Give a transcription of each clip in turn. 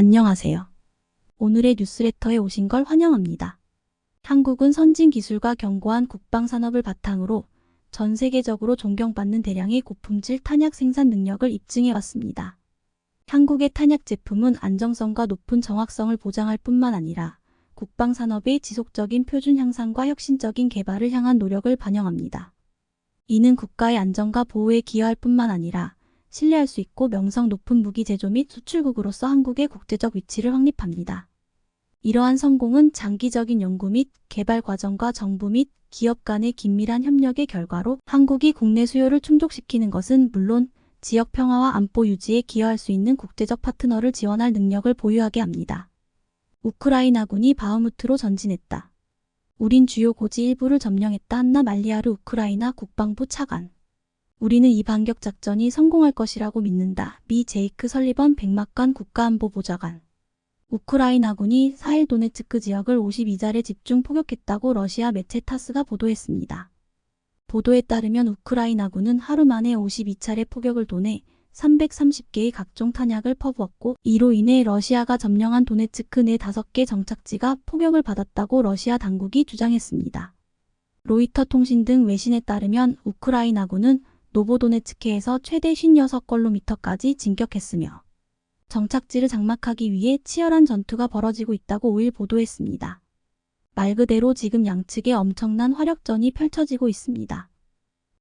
안녕하세요. 오늘의 뉴스레터에 오신 걸 환영합니다. 한국은 선진 기술과 견고한 국방 산업을 바탕으로 전 세계적으로 존경받는 대량의 고품질 탄약 생산 능력을 입증해 왔습니다. 한국의 탄약 제품은 안정성과 높은 정확성을 보장할 뿐만 아니라 국방 산업의 지속적인 표준 향상과 혁신적인 개발을 향한 노력을 반영합니다. 이는 국가의 안전과 보호에 기여할 뿐만 아니라 신뢰할 수 있고 명성 높은 무기 제조 및 수출국으로서 한국의 국제적 위치를 확립합니다. 이러한 성공은 장기적인 연구 및 개발 과정과 정부 및 기업 간의 긴밀한 협력의 결과로 한국이 국내 수요를 충족시키는 것은 물론 지역 평화와 안보 유지에 기여할 수 있는 국제적 파트너를 지원할 능력을 보유하게 합니다. 우크라이나군이 바흐무트로 전진했다. 우린 주요 고지 일부를 점령했다. 한나 말리아르 우크라이나 국방부 차관. 우리는 이 반격 작전이 성공할 것이라고 믿는다. 미 제이크 설리번 백막관 국가안보보좌관. 우크라이나군이 사헬 도네츠크 지역을 52차례 집중 포격했다고 러시아 매체 타스가 보도했습니다. 보도에 따르면 우크라이나군은 하루 만에 52차례 포격을 도내 330개의 각종 탄약을 퍼부었고 이로 인해 러시아가 점령한 도네츠크 내 5개 정착지가 포격을 받았다고 러시아 당국이 주장했습니다. 로이터 통신 등 외신에 따르면 우크라이나군은 노보도네츠크에서 최대 56km까지 진격했으며 정착지를 장막하기 위해 치열한 전투가 벌어지고 있다고 5일 보도했습니다. 말 그대로 지금 양측의 엄청난 화력전이 펼쳐지고 있습니다.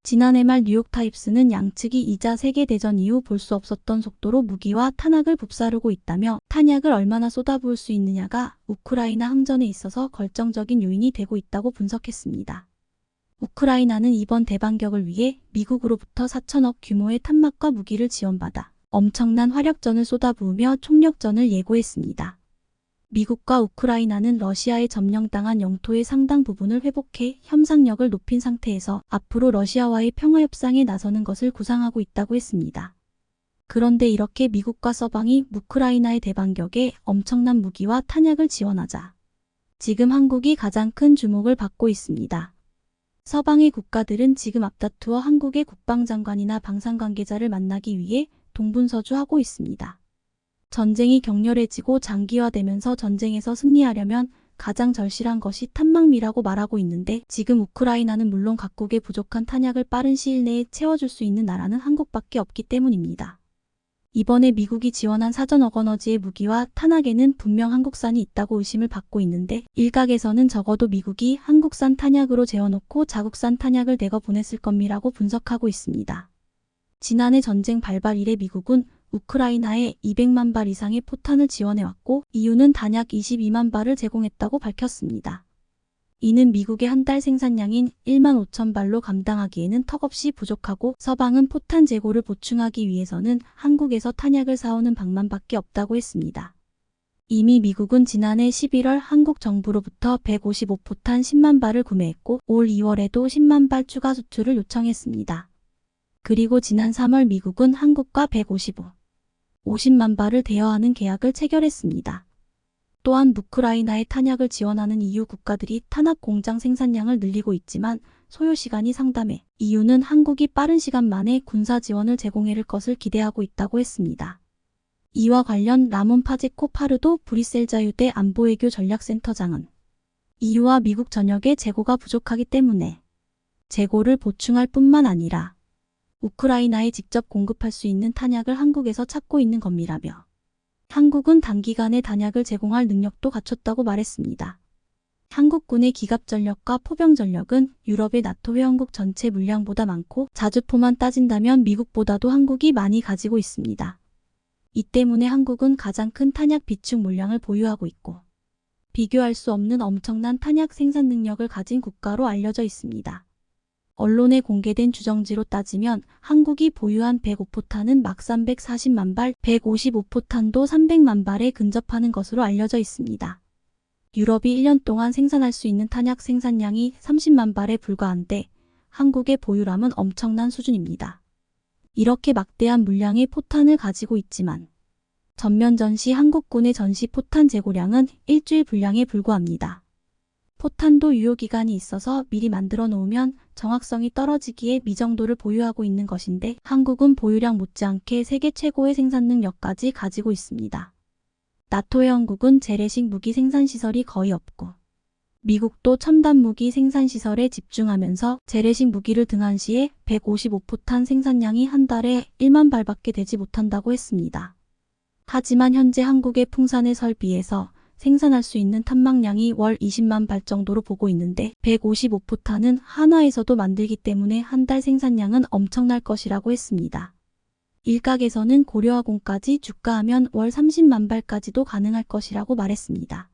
지난해 말 뉴욕타임스는 양측이 2차 세계대전 이후 볼 수 없었던 속도로 무기와 탄약을 북사르고 있다며 탄약을 얼마나 쏟아부을 수 있느냐가 우크라이나 항전에 있어서 결정적인 요인이 되고 있다고 분석했습니다. 우크라이나는 이번 대반격을 위해 미국으로부터 4천억 규모의 탄막과 무기를 지원받아 엄청난 화력전을 쏟아부으며 총력전을 예고했습니다. 미국과 우크라이나는 러시아에 점령당한 영토의 상당 부분을 회복해 협상력을 높인 상태에서 앞으로 러시아와의 평화협상에 나서는 것을 구상하고 있다고 했습니다. 그런데 이렇게 미국과 서방이 우크라이나의 대반격에 엄청난 무기와 탄약을 지원하자 지금 한국이 가장 큰 주목을 받고 있습니다. 서방의 국가들은 지금 앞다투어 한국의 국방장관이나 방산관계자를 만나기 위해 동분서주하고 있습니다. 전쟁이 격렬해지고 장기화되면서 전쟁에서 승리하려면 가장 절실한 것이 탄막미라고 말하고 있는데 지금 우크라이나는 물론 각국의 부족한 탄약을 빠른 시일 내에 채워줄 수 있는 나라는 한국밖에 없기 때문입니다. 이번에 미국이 지원한 사전억 에너지의 무기와 탄약에는 분명 한국산이 있다고 의심을 받고 있는데 일각에서는 적어도 미국이 한국산 탄약으로 재워놓고 자국산 탄약을 대거 보냈을 겁니다라고 분석하고 있습니다. 지난해 전쟁 발발 이래 미국은 우크라이나에 200만 발 이상의 포탄을 지원해왔고 이유는 단약 22만 발을 제공했다고 밝혔습니다. 이는 미국의 한 달 생산량인 1만 5천 발로 감당하기에는 턱없이 부족하고 서방은 포탄 재고를 보충하기 위해서는 한국에서 탄약을 사오는 방법밖에 없다고 했습니다. 이미 미국은 지난해 11월 한국 정부로부터 155포탄 10만 발을 구매했고 올 2월에도 10만 발 추가 수출을 요청했습니다. 그리고 지난 3월 미국은 한국과 50만 발을 대여하는 계약을 체결했습니다. 또한 우크라이나에 탄약을 지원하는 EU 국가들이 탄약 공장 생산량을 늘리고 있지만 소요 시간이 상당해 EU는 한국이 빠른 시간 만에 군사 지원을 제공할 것을 기대하고 있다고 했습니다. 이와 관련 라몬 파제코 파르도 브뤼셀 자유대 안보외교 전략센터장은 EU와 미국 전역의 재고가 부족하기 때문에 재고를 보충할 뿐만 아니라 우크라이나에 직접 공급할 수 있는 탄약을 한국에서 찾고 있는 겁니다며 한국은 단기간에 탄약을 제공할 능력도 갖췄다고 말했습니다. 한국군의 기갑전력과 포병전력은 유럽의 나토 회원국 전체 물량보다 많고 자주포만 따진다면 미국보다도 한국이 많이 가지고 있습니다. 이 때문에 한국은 가장 큰 탄약 비축 물량을 보유하고 있고 비교할 수 없는 엄청난 탄약 생산 능력을 가진 국가로 알려져 있습니다. 언론에 공개된 주정지로 따지면 한국이 보유한 105포탄은 막 340만 발, 155포탄도 300만 발에 근접하는 것으로 알려져 있습니다. 유럽이 1년 동안 생산할 수 있는 탄약 생산량이 30만 발에 불과한데 한국의 보유량은 엄청난 수준입니다. 이렇게 막대한 물량의 포탄을 가지고 있지만 전면 전시 한국군의 전시 포탄 재고량은 일주일 분량에 불과합니다. 포탄도 유효기간이 있어서 미리 만들어 놓으면 정확성이 떨어지기에 미정도를 보유하고 있는 것인데 한국은 보유량 못지않게 세계 최고의 생산 능력까지 가지고 있습니다. 나토 회원국은 재래식 무기 생산 시설이 거의 없고 미국도 첨단 무기 생산 시설에 집중하면서 재래식 무기를 등한시에 155포탄 생산량이 한 달에 1만 발밖에 되지 못한다고 했습니다. 하지만 현재 한국의 풍산에 설비해서 생산할 수 있는 탄막량이 월 20만 발 정도로 보고 있는데 155포탄은 한화에서도 만들기 때문에 한 달 생산량은 엄청날 것이라고 했습니다. 일각에서는 고려화공까지 주가하면 월 30만 발까지도 가능할 것이라고 말했습니다.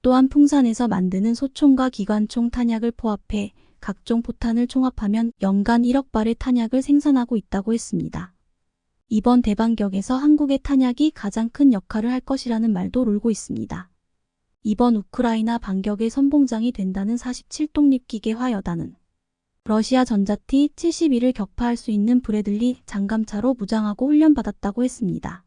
또한 풍산에서 만드는 소총과 기관총 탄약을 포합해 각종 포탄을 총합하면 연간 1억 발의 탄약을 생산하고 있다고 했습니다. 이번 대반격에서 한국의 탄약이 가장 큰 역할을 할 것이라는 말도 돌고 있습니다. 이번 우크라이나 반격의 선봉장이 된다는 47독립 기계화 여단은 러시아 전자 T-72를 격파할 수 있는 브래들리 장감차로 무장하고 훈련받았다고 했습니다.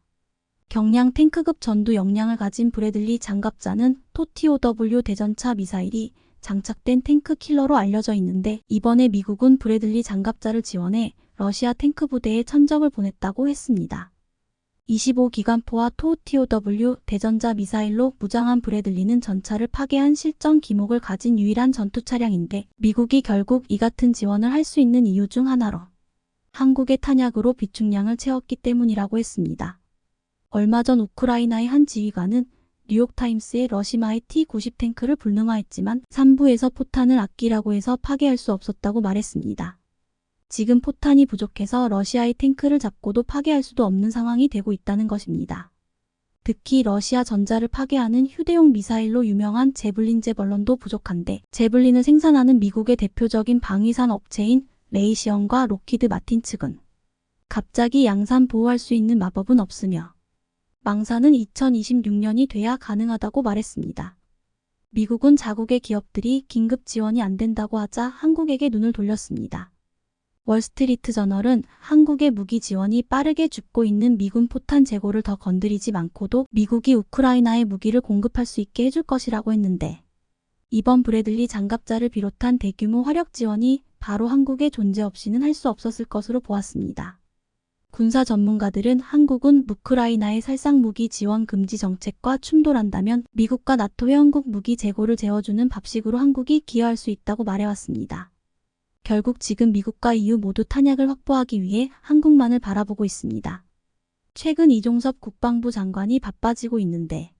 경량 탱크급 전투 역량을 가진 브래들리 장갑차는 TOW 대전차 미사일이 장착된 탱크 킬러로 알려져 있는데 이번에 미국은 브래들리 장갑차를 지원해 러시아 탱크 부대에 천적을 보냈다고 했습니다. 25기관포와 TOW 대전자 미사일로 무장한 브래들리는 전차를 파괴한 실전 기목을 가진 유일한 전투 차량인데 미국이 결국 이 같은 지원을 할 수 있는 이유 중 하나로 한국의 탄약으로 비축량을 채웠기 때문이라고 했습니다. 얼마 전 우크라이나의 한 지휘관은 뉴욕타임스의 러시마의 T-90 탱크를 불능화했지만 3부에서 포탄을 아끼라고 해서 파괴할 수 없었다고 말했습니다. 지금 포탄이 부족해서 러시아의 탱크를 잡고도 파괴할 수도 없는 상황이 되고 있다는 것입니다. 특히 러시아 전자를 파괴하는 휴대용 미사일로 유명한 제블린 제벌런도 부족한데 제블린을 생산하는 미국의 대표적인 방위산 업체인 레이시언과 록히드 마틴 측은 갑자기 양산 보호할 수 있는 마법은 없으며 망사는 2026년이 돼야 가능하다고 말했습니다. 미국은 자국의 기업들이 긴급 지원이 안 된다고 하자 한국에게 눈을 돌렸습니다. 월스트리트 저널은 한국의 무기 지원이 빠르게 죽고 있는 미군 포탄 재고를 더 건드리지 않고도 미국이 우크라이나에 무기를 공급할 수 있게 해줄 것이라고 했는데 이번 브래들리 장갑차를 비롯한 대규모 화력 지원이 바로 한국의 존재 없이는 할 수 없었을 것으로 보았습니다. 군사 전문가들은 한국은 우크라이나의 살상 무기 지원 금지 정책과 충돌한다면 미국과 나토 회원국 무기 재고를 재워주는 밥식으로 한국이 기여할 수 있다고 말해왔습니다. 결국 지금 미국과 EU 모두 탄약을 확보하기 위해 한국만을 바라보고 있습니다. 최근 이종섭 국방부 장관이 바빠지고 있는데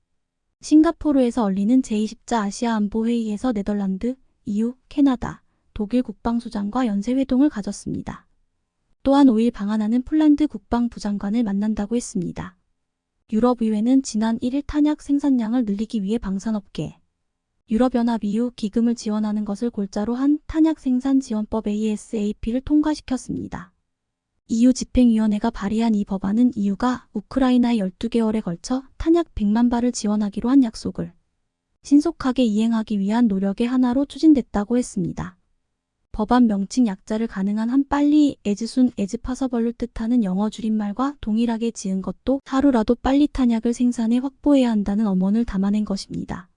싱가포르에서 열리는 제20자 아시아안보회의에서 네덜란드, EU, 캐나다, 독일 국방수장과 연쇄회동을 가졌습니다. 또한 5일 방한하는 폴란드 국방부 장관을 만난다고 했습니다. 유럽의회는 지난 1일 탄약 생산량을 늘리기 위해 방산업계, 유럽연합 EU 기금을 지원하는 것을 골자로 한 탄약 생산 지원법 ASAP를 통과시켰습니다. EU 집행위원회가 발의한 이 법안은 EU가 우크라이나에 12개월에 걸쳐 탄약 100만 발을 지원하기로 한 약속을 신속하게 이행하기 위한 노력의 하나로 추진됐다고 했습니다. 법안 명칭 약자를 가능한 한 빨리 as soon as possible를 뜻하는 영어 줄임말과 동일하게 지은 것도 하루라도 빨리 탄약을 생산해 확보해야 한다는 엄원을 담아낸 것입니다.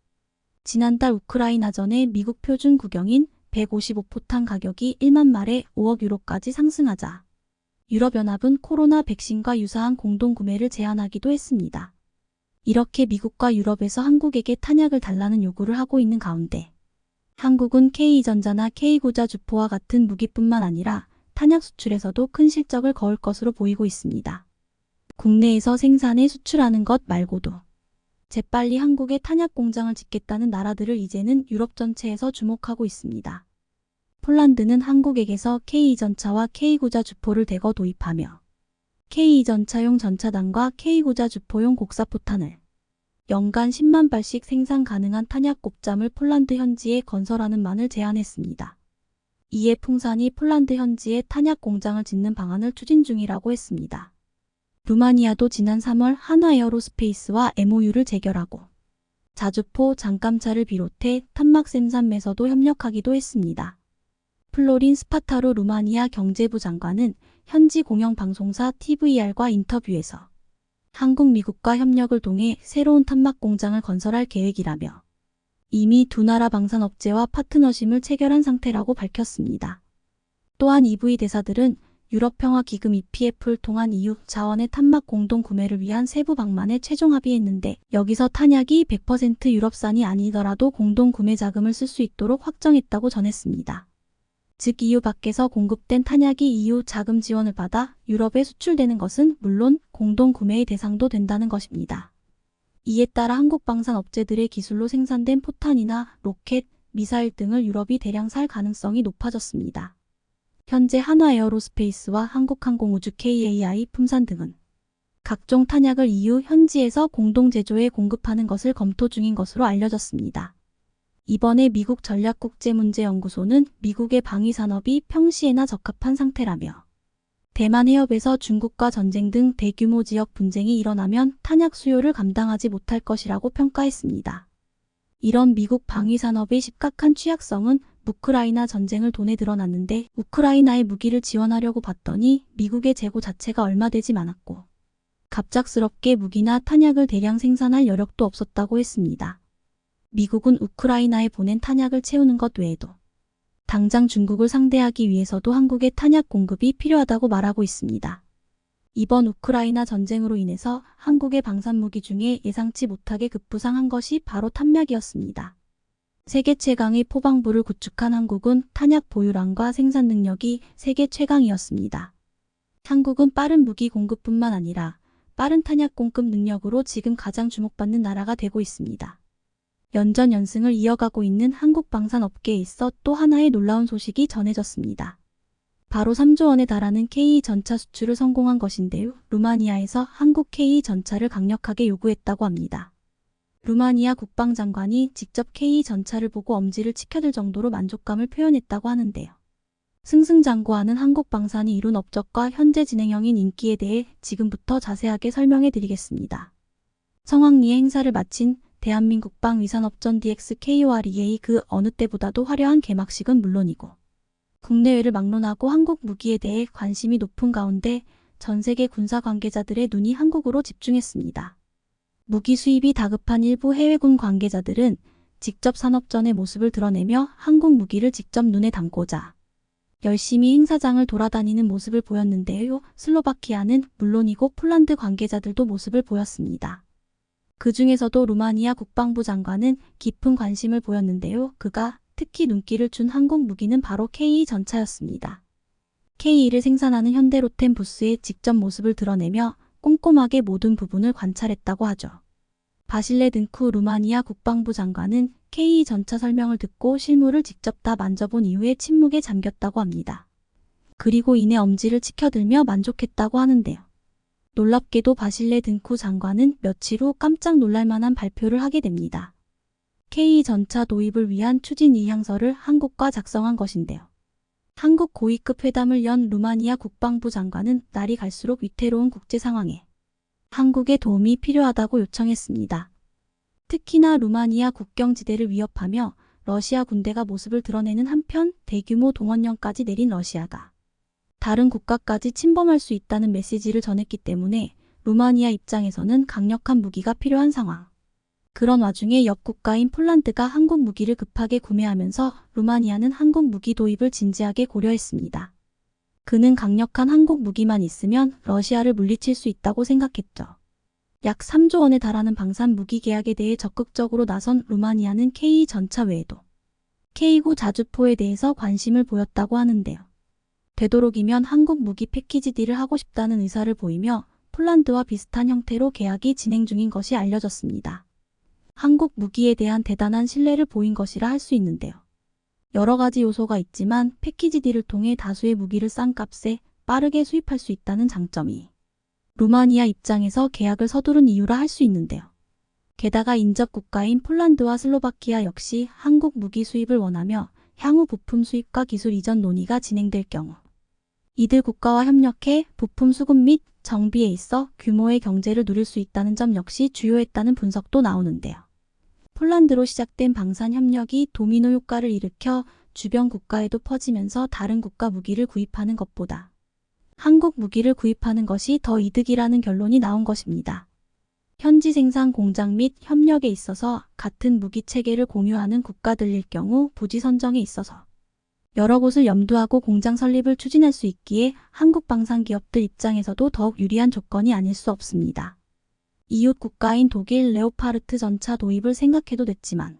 지난달 우크라이나전에 미국 표준 구경인 155포탄 가격이 1만 말에 5억 유로까지 상승하자 유럽연합은 코로나 백신과 유사한 공동구매를 제한하기도 했습니다. 이렇게 미국과 유럽에서 한국에게 탄약을 달라는 요구를 하고 있는 가운데 한국은 K전자나 K구자 주포와 같은 무기뿐만 아니라 탄약 수출에서도 큰 실적을 거을 것으로 보이고 있습니다. 국내에서 생산해 수출하는 것 말고도 재빨리 한국에 탄약 공장을 짓겠다는 나라들을 이제는 유럽 전체에서 주목하고 있습니다. 폴란드는 한국에게서 K전차와 K구자 주포를 대거 도입하며 K전차용 전차단과 K구자 주포용 곡사포탄을 연간 10만 발씩 생산 가능한 탄약 곱잠을 폴란드 현지에 건설하는 만을 제안했습니다. 이에 풍산이 폴란드 현지에 탄약 공장을 짓는 방안을 추진 중이라고 했습니다. 루마니아도 지난 3월 한화에어로스페이스와 MOU를 체결하고 자주포 장감차를 비롯해 탄막 생산매서도 협력하기도 했습니다. 플로린 스파타로 루마니아 경제부 장관은 현지 공영방송사 TVR과 인터뷰에서 한국, 미국과 협력을 통해 새로운 탄막 공장을 건설할 계획이라며 이미 두 나라 방산업체와 파트너십을 체결한 상태라고 밝혔습니다. 또한 EV 대사들은 유럽평화기금 EPF를 통한 EU 자원의 탄막 공동 구매를 위한 세부 방만에 최종 합의했는데 여기서 탄약이 100% 유럽산이 아니더라도 공동 구매 자금을 쓸 수 있도록 확정했다고 전했습니다. 즉 EU 밖에서 공급된 탄약이 EU 자금 지원을 받아 유럽에 수출되는 것은 물론 공동 구매의 대상도 된다는 것입니다. 이에 따라 한국 방산 업체들의 기술로 생산된 포탄이나 로켓, 미사일 등을 유럽이 대량 살 가능성이 높아졌습니다. 현재 한화에어로스페이스와 한국항공우주 KAI 품산 등은 각종 탄약을 EU 현지에서 공동 제조해 공급하는 것을 검토 중인 것으로 알려졌습니다. 이번에 미국 전략국제문제연구소는 미국의 방위산업이 평시에나 적합한 상태라며 대만 해협에서 중국과 전쟁 등 대규모 지역 분쟁이 일어나면 탄약 수요를 감당하지 못할 것이라고 평가했습니다. 이런 미국 방위산업의 심각한 취약성은 우크라이나 전쟁을 통해 드러났는데 우크라이나에 무기를 지원하려고 봤더니 미국의 재고 자체가 얼마 되지 않았고 갑작스럽게 무기나 탄약을 대량 생산할 여력도 없었다고 했습니다. 미국은 우크라이나에 보낸 탄약을 채우는 것 외에도 당장 중국을 상대하기 위해서도 한국의 탄약 공급이 필요하다고 말하고 있습니다. 이번 우크라이나 전쟁으로 인해서 한국의 방산무기 중에 예상치 못하게 급부상한 것이 바로 탄약이었습니다. 세계 최강의 포방부를 구축한 한국은 탄약 보유량과 생산 능력이 세계 최강이었습니다. 한국은 빠른 무기 공급뿐만 아니라 빠른 탄약 공급 능력으로 지금 가장 주목받는 나라가 되고 있습니다. 연전연승을 이어가고 있는 한국 방산업계에 있어 또 하나의 놀라운 소식이 전해졌습니다. 바로 3조 원에 달하는 K2전차 수출을 성공한 것인데요. 루마니아에서 한국 K2전차를 강력하게 요구했다고 합니다. 루마니아 국방장관이 직접 K2전차를 보고 엄지를 치켜들 정도로 만족감을 표현했다고 하는데요. 승승장구하는 한국 방산이 이룬 업적과 현재 진행형인 인기에 대해 지금부터 자세하게 설명해 드리겠습니다. 성황리에 행사를 마친 대한민국 방위산업전 DXKOREA 그 어느 때보다도 화려한 개막식은 물론이고 국내외를 막론하고 한국 무기에 대해 관심이 높은 가운데 전 세계 군사 관계자들의 눈이 한국으로 집중했습니다. 무기 수입이 다급한 일부 해외군 관계자들은 직접 산업전의 모습을 드러내며 한국 무기를 직접 눈에 담고자 열심히 행사장을 돌아다니는 모습을 보였는데요. 슬로바키아는 물론이고 폴란드 관계자들도 모습을 보였습니다. 그 중에서도 루마니아 국방부 장관은 깊은 관심을 보였는데요. 그가 특히 눈길을 준 한국 무기는 바로 K2 전차였습니다. K2를 생산하는 현대로템 부스에 직접 모습을 드러내며 꼼꼼하게 모든 부분을 관찰했다고 하죠. 바실레 든쿠 루마니아 국방부 장관은 K2 전차 설명을 듣고 실물을 직접 다 만져본 이후에 침묵에 잠겼다고 합니다. 그리고 이내 엄지를 치켜들며 만족했다고 하는데요. 놀랍게도 바실레 든쿠 장관은 며칠 후 깜짝 놀랄만한 발표를 하게 됩니다. K2 전차 도입을 위한 추진 의향서를 한국과 작성한 것인데요. 한국 고위급 회담을 연 루마니아 국방부 장관은 날이 갈수록 위태로운 국제 상황에 한국의 도움이 필요하다고 요청했습니다. 특히나 루마니아 국경지대를 위협하며 러시아 군대가 모습을 드러내는 한편 대규모 동원령까지 내린 러시아가 다른 국가까지 침범할 수 있다는 메시지를 전했기 때문에 루마니아 입장에서는 강력한 무기가 필요한 상황. 그런 와중에 옆 국가인 폴란드가 한국 무기를 급하게 구매하면서 루마니아는 한국 무기 도입을 진지하게 고려했습니다. 그는 강력한 한국 무기만 있으면 러시아를 물리칠 수 있다고 생각했죠. 약 3조 원에 달하는 방산 무기 계약에 대해 적극적으로 나선 루마니아는 K2 전차 외에도 K9 자주포에 대해서 관심을 보였다고 하는데요. 되도록이면 한국 무기 패키지 딜을 하고 싶다는 의사를 보이며 폴란드와 비슷한 형태로 계약이 진행 중인 것이 알려졌습니다. 한국 무기에 대한 대단한 신뢰를 보인 것이라 할 수 있는데요. 여러 가지 요소가 있지만 패키지 딜을 통해 다수의 무기를 싼 값에 빠르게 수입할 수 있다는 장점이 루마니아 입장에서 계약을 서두른 이유라 할 수 있는데요. 게다가 인접 국가인 폴란드와 슬로바키아 역시 한국 무기 수입을 원하며 향후 부품 수입과 기술 이전 논의가 진행될 경우 이들 국가와 협력해 부품 수급 및 정비에 있어 규모의 경제를 누릴 수 있다는 점 역시 주요했다는 분석도 나오는데요. 폴란드로 시작된 방산 협력이 도미노 효과를 일으켜 주변 국가에도 퍼지면서 다른 국가 무기를 구입하는 것보다 한국 무기를 구입하는 것이 더 이득이라는 결론이 나온 것입니다. 현지 생산 공장 및 협력에 있어서 같은 무기 체계를 공유하는 국가들일 경우 부지 선정에 있어서 여러 곳을 염두하고 공장 설립을 추진할 수 있기에 한국 방산 기업들 입장에서도 더욱 유리한 조건이 아닐 수 없습니다. 이웃 국가인 독일 레오파르트 전차 도입을 생각해도 됐지만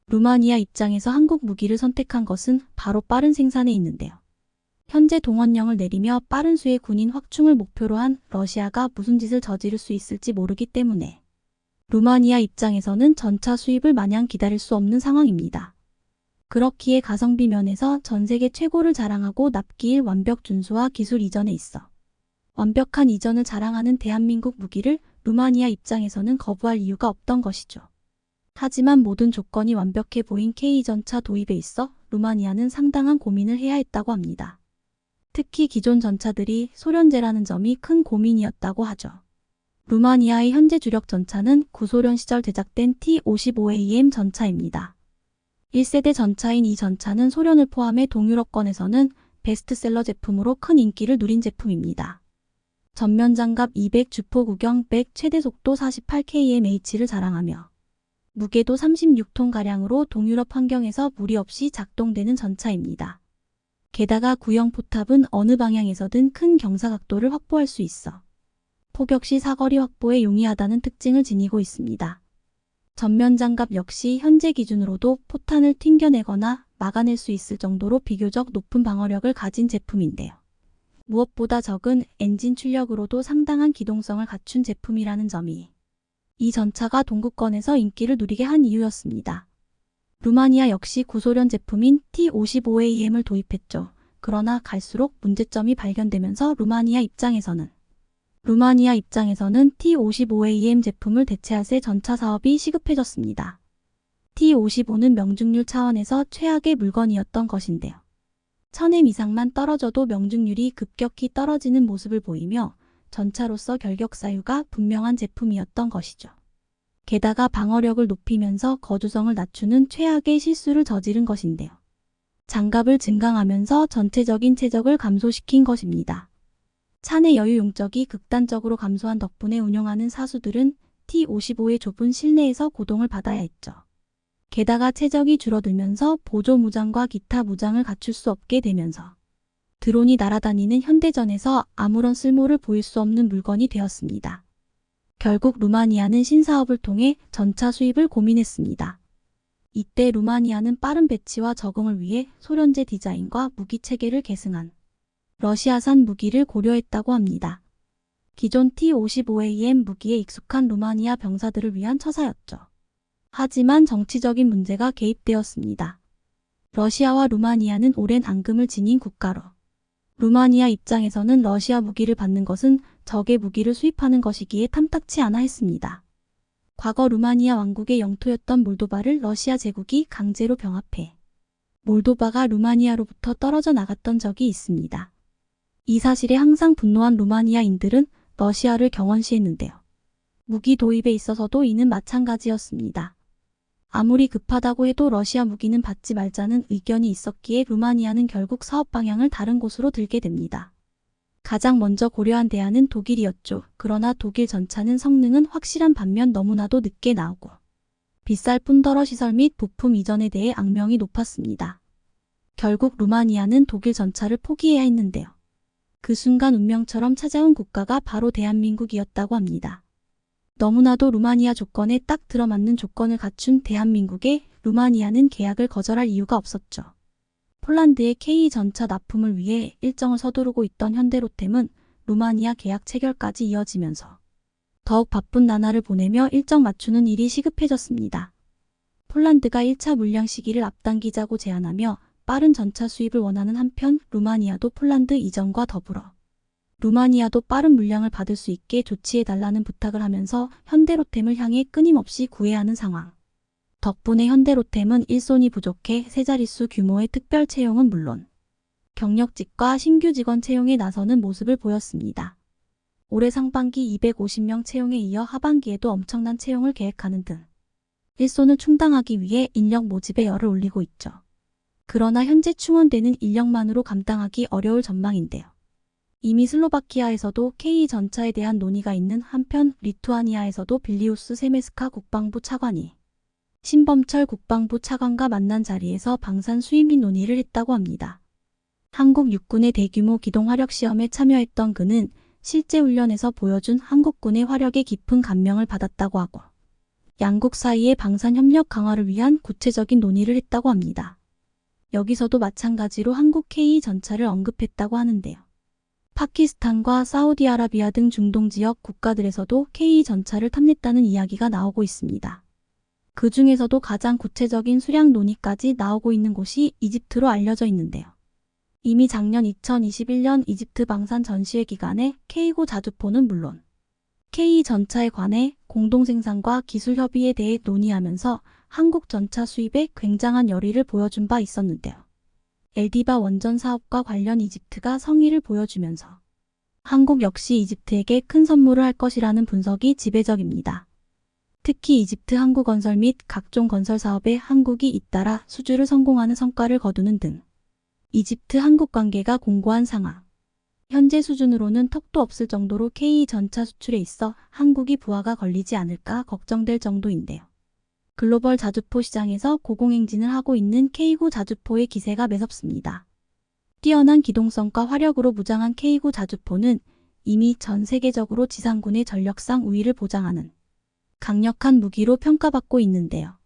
루마니아 입장에서 한국 무기를 선택한 것은 바로 빠른 생산에 있는데요. 현재 동원령을 내리며 빠른 수의 군인 확충을 목표로 한 러시아가 무슨 짓을 저지를 수 있을지 모르기 때문에 루마니아 입장에서는 전차 수입을 마냥 기다릴 수 없는 상황입니다. 그렇기에 가성비 면에서 전 세계 최고를 자랑하고 납기일 완벽 준수와 기술 이전에 있어 완벽한 이전을 자랑하는 대한민국 무기를 루마니아 입장에서는 거부할 이유가 없던 것이죠. 하지만 모든 조건이 완벽해 보인 K전차 도입에 있어 루마니아는 상당한 고민을 해야 했다고 합니다. 특히 기존 전차들이 소련제라는 점이 큰 고민이었다고 하죠. 루마니아의 현재 주력 전차는 구소련 시절 제작된 T-55AM 전차입니다. 1세대 전차인 이 전차는 소련을 포함해 동유럽권에서는 베스트셀러 제품으로 큰 인기를 누린 제품입니다. 전면 장갑 200 주포 구경 100 최대 속도 48kmh를 자랑하며 무게도 36톤가량으로 동유럽 환경에서 무리 없이 작동되는 전차입니다. 게다가 구형 포탑은 어느 방향에서든 큰 경사각도를 확보할 수 있어 포격 시 사거리 확보에 용이하다는 특징을 지니고 있습니다. 전면 장갑 역시 현재 기준으로도 포탄을 튕겨내거나 막아낼 수 있을 정도로 비교적 높은 방어력을 가진 제품인데요. 무엇보다 적은 엔진 출력으로도 상당한 기동성을 갖춘 제품이라는 점이 이 전차가 동구권에서 인기를 누리게 한 이유였습니다. 루마니아 역시 구소련 제품인 T-55AM을 도입했죠. 그러나 갈수록 문제점이 발견되면서 루마니아 입장에서는 T-55AM 제품을 대체할 새 전차 사업이 시급해졌습니다. T-55는 명중률 차원에서 최악의 물건이었던 것인데요. 1000M 이상만 떨어져도 명중률이 급격히 떨어지는 모습을 보이며 전차로서 결격 사유가 분명한 제품이었던 것이죠. 게다가 방어력을 높이면서 거주성을 낮추는 최악의 실수를 저지른 것인데요. 장갑을 증강하면서 전체적인 최적을 감소시킨 것입니다. 차내 여유 용적이 극단적으로 감소한 덕분에 운용하는 사수들은 T-55의 좁은 실내에서 고동을 받아야 했죠. 게다가 최적이 줄어들면서 보조 무장과 기타 무장을 갖출 수 없게 되면서 드론이 날아다니는 현대전에서 아무런 쓸모를 보일 수 없는 물건이 되었습니다. 결국 루마니아는 신사업을 통해 전차 수입을 고민했습니다. 이때 루마니아는 빠른 배치와 적응을 위해 소련제 디자인과 무기 체계를 계승한 러시아산 무기를 고려했다고 합니다. 기존 T-55AM 무기에 익숙한 루마니아 병사들을 위한 처사였죠. 하지만 정치적인 문제가 개입되었습니다. 러시아와 루마니아는 오랜 앙금을 지닌 국가로 루마니아 입장에서는 러시아 무기를 받는 것은 적의 무기를 수입하는 것이기에 탐탁치 않아 했습니다. 과거 루마니아 왕국의 영토였던 몰도바를 러시아 제국이 강제로 병합해 몰도바가 루마니아로부터 떨어져 나갔던 적이 있습니다. 이 사실에 항상 분노한 루마니아인들은 러시아를 경원시했는데요. 무기 도입에 있어서도 이는 마찬가지였습니다. 아무리 급하다고 해도 러시아 무기는 받지 말자는 의견이 있었기에 루마니아는 결국 사업 방향을 다른 곳으로 들게 됩니다. 가장 먼저 고려한 대안은 독일이었죠. 그러나 독일 전차는 성능은 확실한 반면 너무나도 늦게 나오고 비쌀 뿐더러 시설 및 부품 이전에 대해 악명이 높았습니다. 결국 루마니아는 독일 전차를 포기해야 했는데요. 그 순간 운명처럼 찾아온 국가가 바로 대한민국이었다고 합니다. 너무나도 루마니아 조건에 딱 들어맞는 조건을 갖춘 대한민국에 루마니아는 계약을 거절할 이유가 없었죠. 폴란드의 K전차 납품을 위해 일정을 서두르고 있던 현대로템은 루마니아 계약 체결까지 이어지면서 더욱 바쁜 나날을 보내며 일정 맞추는 일이 시급해졌습니다. 폴란드가 1차 물량 시기를 앞당기자고 제안하며 빠른 전차 수입을 원하는 한편 루마니아도 폴란드 이전과 더불어 루마니아도 빠른 물량을 받을 수 있게 조치해달라는 부탁을 하면서 현대로템을 향해 끊임없이 구애하는 상황. 덕분에 현대로템은 일손이 부족해 세 자릿수 규모의 특별 채용은 물론 경력직과 신규 직원 채용에 나서는 모습을 보였습니다. 올해 상반기 250명 채용에 이어 하반기에도 엄청난 채용을 계획하는 등 일손을 충당하기 위해 인력 모집에 열을 올리고 있죠. 그러나 현재 충원되는 인력만으로 감당하기 어려울 전망인데요. 이미 슬로바키아에서도 K전차에 대한 논의가 있는 한편 리투아니아에서도 빌리우스 세메스카 국방부 차관이 신범철 국방부 차관과 만난 자리에서 방산 수입 및 논의를 했다고 합니다. 한국 육군의 대규모 기동 화력 시험에 참여했던 그는 실제 훈련에서 보여준 한국군의 화력에 깊은 감명을 받았다고 하고 양국 사이의 방산 협력 강화를 위한 구체적인 논의를 했다고 합니다. 여기서도 마찬가지로 한국 K 전차를 언급했다고 하는데요. 파키스탄과 사우디아라비아 등 중동 지역 국가들에서도 K 전차를 탐냈다는 이야기가 나오고 있습니다. 그 중에서도 가장 구체적인 수량 논의까지 나오고 있는 곳이 이집트로 알려져 있는데요. 이미 작년 2021년 이집트 방산 전시회 기간에 K고 자주포는 물론 K 전차에 관해 공동 생산과 기술 협의에 대해 논의하면서 한국 전차 수입에 굉장한 열의를 보여준 바 있었는데요. 엘디바 원전 사업과 관련 이집트가 성의를 보여주면서 한국 역시 이집트에게 큰 선물을 할 것이라는 분석이 지배적입니다. 특히 이집트 항구건설 및 각종 건설 사업에 한국이 잇따라 수주를 성공하는 성과를 거두는 등 이집트 한국 관계가 공고한 상황. 현재 수준으로는 턱도 없을 정도로 K 전차 수출에 있어 한국이 부하가 걸리지 않을까 걱정될 정도인데요. 글로벌 자주포 시장에서 고공행진을 하고 있는 K구 자주포의 기세가 매섭습니다. 뛰어난 기동성과 화력으로 무장한 K구 자주포는 이미 전 세계적으로 지상군의 전력상 우위를 보장하는 강력한 무기로 평가받고 있는데요.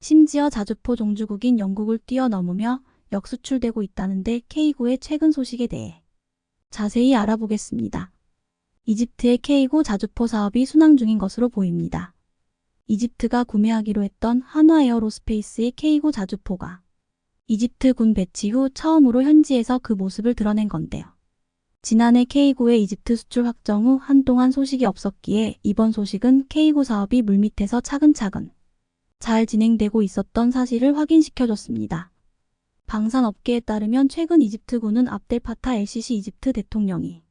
심지어 자주포 종주국인 영국을 뛰어넘으며 역수출되고 있다는데 K구의 최근 소식에 대해 자세히 알아보겠습니다. 이집트의 K구 자주포 사업이 순항 중인 것으로 보입니다. 이집트가 구매하기로 했던 한화에어로스페이스의 K구 자주포가 이집트 군 배치 후 처음으로 현지에서 그 모습을 드러낸 건데요. 지난해 K구의 이집트 수출 확정 후 한동안 소식이 없었기에 이번 소식은 K구 사업이 물밑에서 차근차근 잘 진행되고 있었던 사실을 확인시켜줬습니다. 방산업계에 따르면 최근 이집트군은 압델파타 LCC 이집트 대통령이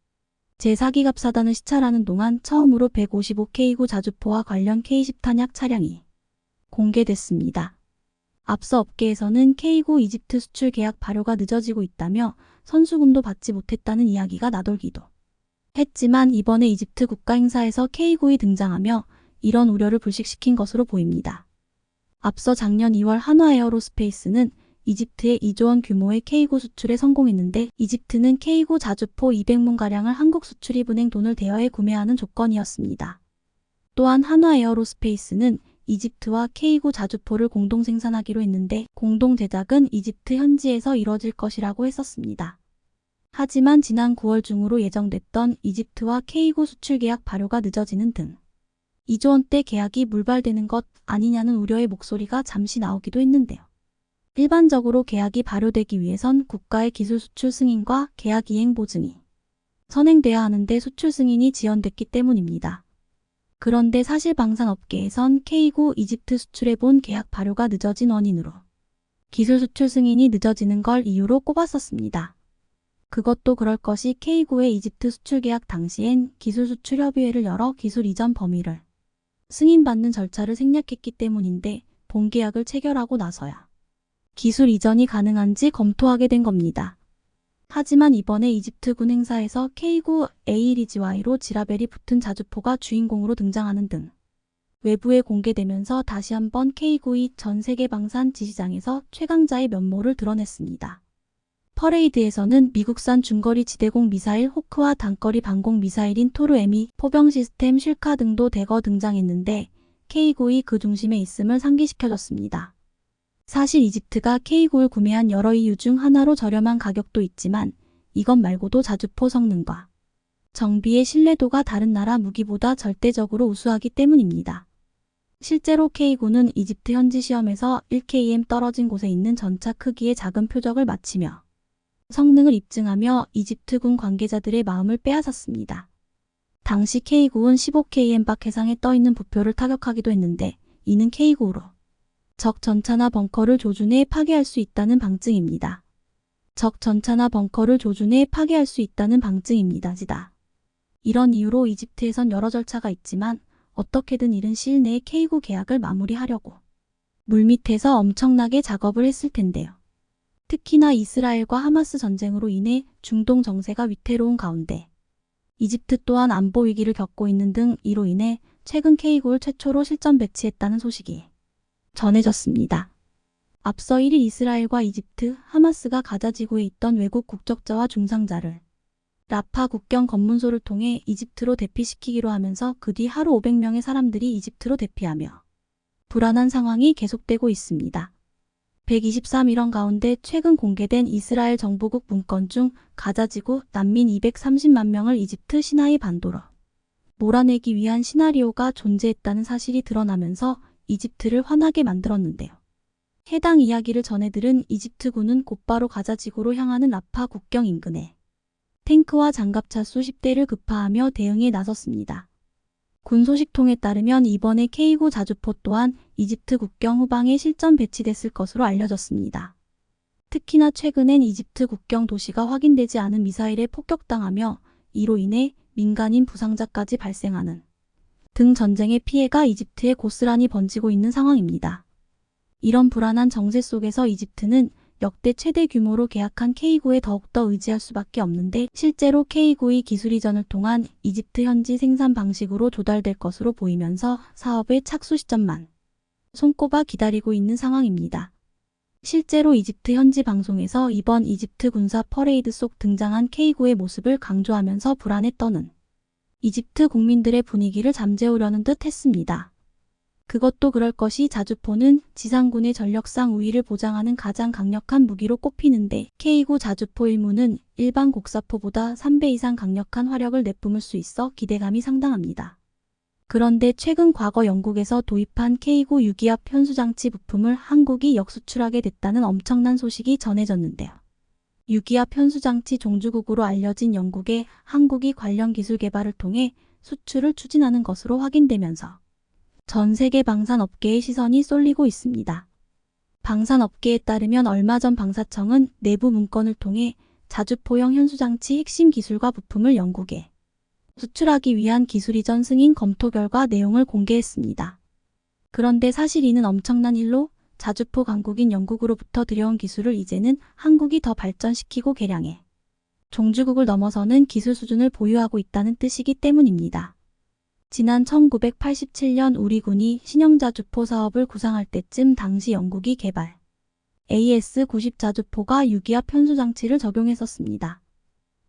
제4기갑 사단을 시찰하는 동안 처음으로 155K구 자주포와 관련 K10 탄약 차량이 공개됐습니다. 앞서 업계에서는 K구 이집트 수출 계약 발효가 늦어지고 있다며 선수금도 받지 못했다는 이야기가 나돌기도 했지만 이번에 이집트 국가 행사에서 K구이 등장하며 이런 우려를 불식시킨 것으로 보입니다. 앞서 작년 2월 한화에어로스페이스는 이집트에 2조 원 규모의 K구 수출에 성공했는데 이집트는 K구 자주포 200문가량을 한국 수출입은행 돈을 대여해 구매하는 조건이었습니다. 또한 한화에어로스페이스는 이집트와 K구 자주포를 공동 생산하기로 했는데 공동 제작은 이집트 현지에서 이뤄질 것이라고 했었습니다. 하지만 지난 9월 중으로 예정됐던 이집트와 K구 수출 계약 발효가 늦어지는 등 2조 원대 계약이 물발되는 것 아니냐는 우려의 목소리가 잠시 나오기도 했는데요. 일반적으로 계약이 발효되기 위해선 국가의 기술 수출 승인과 계약 이행 보증이 선행돼야 하는데 수출 승인이 지연됐기 때문입니다. 그런데 사실 방산업계에선 K구 이집트 수출에 본 계약 발효가 늦어진 원인으로 기술 수출 승인이 늦어지는 걸 이유로 꼽았었습니다. 그것도 그럴 것이 K구의 이집트 수출 계약 당시엔 기술 수출 협의회를 열어 기술 이전 범위를 승인받는 절차를 생략했기 때문인데 본계약을 체결하고 나서야 기술 이전이 가능한지 검토하게 된 겁니다. 하지만 이번에 이집트군 행사에서 K구 에이리지와이로 지라벨이 붙은 자주포가 주인공으로 등장하는 등 외부에 공개되면서 다시 한번 K구이 전 세계 방산 지시장에서 최강자의 면모를 드러냈습니다. 퍼레이드에서는 미국산 중거리 지대공 미사일 호크와 단거리 방공 미사일인 토르-M2 포병 시스템 쉴카 등도 대거 등장했는데 K구이 그 중심에 있음을 상기시켜줬습니다. 사실 이집트가 K구를 구매한 여러 이유 중 하나로 저렴한 가격도 있지만 이것 말고도 자주포 성능과 정비의 신뢰도가 다른 나라 무기보다 절대적으로 우수하기 때문입니다. 실제로 K구는 이집트 현지 시험에서 1km 떨어진 곳에 있는 전차 크기의 작은 표적을 마치며 성능을 입증하며 이집트군 관계자들의 마음을 빼앗았습니다. 당시 K구는 15km 밖 해상에 떠있는 부표를 타격하기도 했는데 이는 K구로 적 전차나 벙커를 조준해 파괴할 수 있다는 방증입니다. 적 전차나 벙커를 조준해 파괴할 수 있다는 방증입니다. 이런 이유로 이집트에선 여러 절차가 있지만 어떻게든 이른 시일 내에 K구 계약을 마무리하려고 물밑에서 엄청나게 작업을 했을 텐데요. 특히나 이스라엘과 하마스 전쟁으로 인해 중동 정세가 위태로운 가운데 이집트 또한 안보 위기를 겪고 있는 등 이로 인해 최근 K구를 최초로 실전 배치했다는 소식이 전해졌습니다. 앞서 1일 이스라엘과 이집트, 하마스가 가자 지구에 있던 외국 국적자와 중상자를 라파 국경 검문소를 통해 이집트로 대피시키기로 하면서 그 뒤 하루 500명의 사람들이 이집트로 대피하며 불안한 상황이 계속되고 있습니다. 123일원 가운데 최근 공개된 이스라엘 정부국 문건 중 가자지구 난민 230만 명을 이집트 시나이 반도로 몰아내기 위한 시나리오가 존재했다는 사실이 드러나면서 이집트를 화나게 만들었는데요. 해당 이야기를 전해들은 이집트군은 곧바로 가자지구로 향하는 라파 국경 인근에 탱크와 장갑차 수십 대를 급파하며 대응에 나섰습니다. 군 소식통에 따르면 이번에 K9 자주포 또한 이집트 국경 후방에 실전 배치됐을 것으로 알려졌습니다. 특히나 최근엔 이집트 국경 도시가 확인되지 않은 미사일에 폭격당하며 이로 인해 민간인 부상자까지 발생하는 등 전쟁의 피해가 이집트에 고스란히 번지고 있는 상황입니다. 이런 불안한 정세 속에서 이집트는 역대 최대 규모로 계약한 K9에 더욱더 의지할 수밖에 없는데 실제로 K9의 기술 이전을 통한 이집트 현지 생산 방식으로 조달될 것으로 보이면서 사업의 착수 시점만 손꼽아 기다리고 있는 상황입니다. 실제로 이집트 현지 방송에서 이번 이집트 군사 퍼레이드 속 등장한 K9의 모습을 강조하면서 불안에 떠는 이집트 국민들의 분위기를 잠재우려는 듯 했습니다. 그것도 그럴 것이 자주포는 지상군의 전력상 우위를 보장하는 가장 강력한 무기로 꼽히는데 K9 자주포 일무는 일반 곡사포보다 3배 이상 강력한 화력을 내뿜을 수 있어 기대감이 상당합니다. 그런데 최근 과거 영국에서 도입한 K9 유기압 현수장치 부품을 한국이 역수출하게 됐다는 엄청난 소식이 전해졌는데요. 유기압 현수장치 종주국으로 알려진 영국에 한국이 관련 기술 개발을 통해 수출을 추진하는 것으로 확인되면서 전 세계 방산업계의 시선이 쏠리고 있습니다. 방산업계에 따르면 얼마 전 방사청은 내부 문건을 통해 자주포형 현수장치 핵심 기술과 부품을 영국에 수출하기 위한 기술 이전 승인 검토 결과 내용을 공개했습니다. 그런데 사실 이는 엄청난 일로 자주포 강국인 영국으로부터 들여온 기술을 이제는 한국이 더 발전시키고 개량해 종주국을 넘어서는 기술 수준을 보유하고 있다는 뜻이기 때문입니다. 지난 1987년 우리 군이 신형자주포 사업을 구상할 때쯤 당시 영국이 개발 AS-90 자주포가 유기압 현수장치를 적용했었습니다.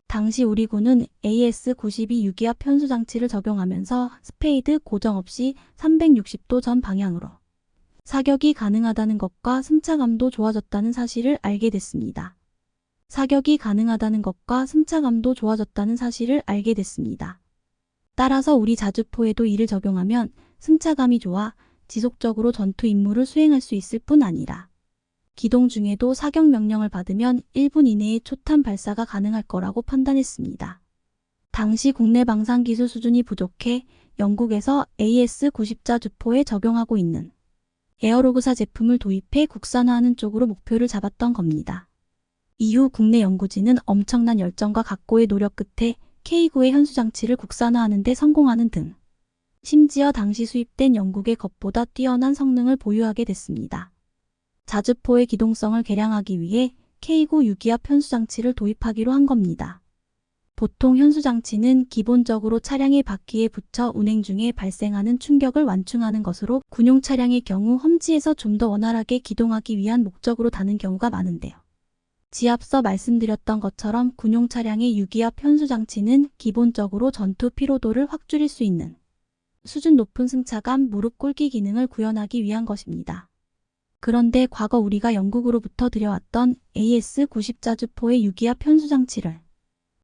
당시 우리 군은 AS-92 유기압 현수장치를 적용하면서 스페이드 고정 없이 360도 전 방향으로 사격이 가능하다는 것과 승차감도 좋아졌다는 사실을 알게 됐습니다. 따라서 우리 자주포에도 이를 적용하면 승차감이 좋아 지속적으로 전투 임무를 수행할 수 있을 뿐 아니라 기동 중에도 사격 명령을 받으면 1분 이내에 초탄 발사가 가능할 거라고 판단했습니다. 당시 국내 방산 기술 수준이 부족해 영국에서 AS-90 자주포에 적용하고 있는 에어로그사 제품을 도입해 국산화하는 쪽으로 목표를 잡았던 겁니다. 이후 국내 연구진은 엄청난 열정과 각고의 노력 끝에 K9의 현수장치를 국산화하는 데 성공하는 등 심지어 당시 수입된 영국의 것보다 뛰어난 성능을 보유하게 됐습니다. 자주포의 기동성을 개량하기 위해 K9 유기압 현수장치를 도입하기로 한 겁니다. 보통 현수장치는 기본적으로 차량의 바퀴에 붙여 운행 중에 발생하는 충격을 완충하는 것으로 군용 차량의 경우 험지에서 좀 더 원활하게 기동하기 위한 목적으로 다는 경우가 많은데요. 앞서 말씀드렸던 것처럼 군용 차량의 유기압 현수장치는 기본적으로 전투 피로도를 확 줄일 수 있는 수준 높은 승차감, 무릎 꿇기 기능을 구현하기 위한 것입니다. 그런데 과거 우리가 영국으로부터 들여왔던 AS-90 자주포의 유기압 현수장치를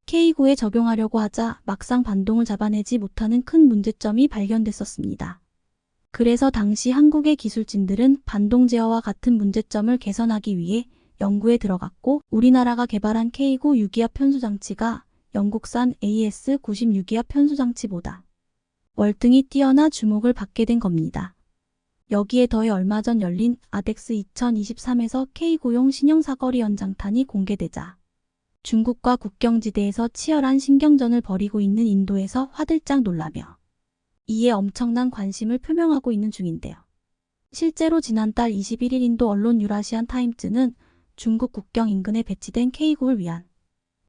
K9에 적용하려고 하자 막상 반동을 잡아내지 못하는 큰 문제점이 발견됐었습니다. 그래서 당시 한국의 기술진들은 반동 제어와 같은 문제점을 개선하기 위해 연구에 들어갔고 우리나라가 개발한 K9 유기압 현수장치가 영국산 AS-90 유기압 현수장치보다 월등히 뛰어나 주목을 받게 된 겁니다. 여기에 더해 얼마 전 열린 아덱스 2023에서 K9용 신형 사거리 연장탄이 공개되자 중국과 국경지대에서 치열한 신경전을 벌이고 있는 인도에서 화들짝 놀라며 이에 엄청난 관심을 표명하고 있는 중인데요. 실제로 지난달 21일 인도 언론 유라시안 타임즈는 중국 국경 인근에 배치된 K9를 위한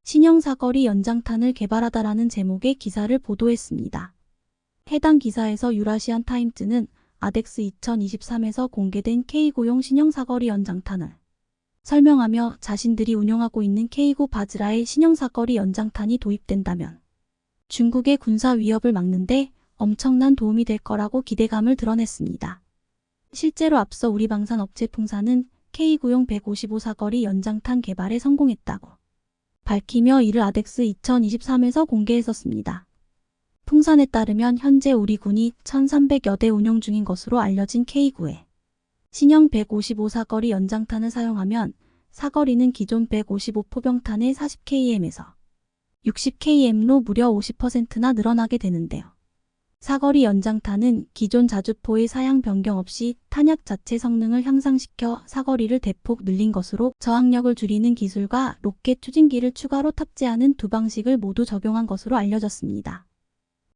신형 사거리 연장탄을 개발하다라는 제목의 기사를 보도했습니다. 해당 기사에서 유라시안 타임즈는 아덱스 2023에서 공개된 K9용 신형 사거리 연장탄을 설명하며 자신들이 운용하고 있는 K9 바즈라의 신형 사거리 연장탄이 도입된다면 중국의 군사 위협을 막는데 엄청난 도움이 될 거라고 기대감을 드러냈습니다. 실제로 앞서 우리 방산업체 풍사는 K9용 155 사거리 연장탄 개발에 성공했다고 밝히며 이를 아덱스 2023에서 공개했었습니다. 풍산에 따르면 현재 우리 군이 1300여 대 운용 중인 것으로 알려진 K9에 신형 155 사거리 연장탄을 사용하면 사거리는 기존 155 포병탄의 40km에서 60km로 무려 50%나 늘어나게 되는데요. 사거리 연장탄은 기존 자주포의 사양 변경 없이 탄약 자체 성능을 향상시켜 사거리를 대폭 늘린 것으로 저항력을 줄이는 기술과 로켓 추진기를 추가로 탑재하는 두 방식을 모두 적용한 것으로 알려졌습니다.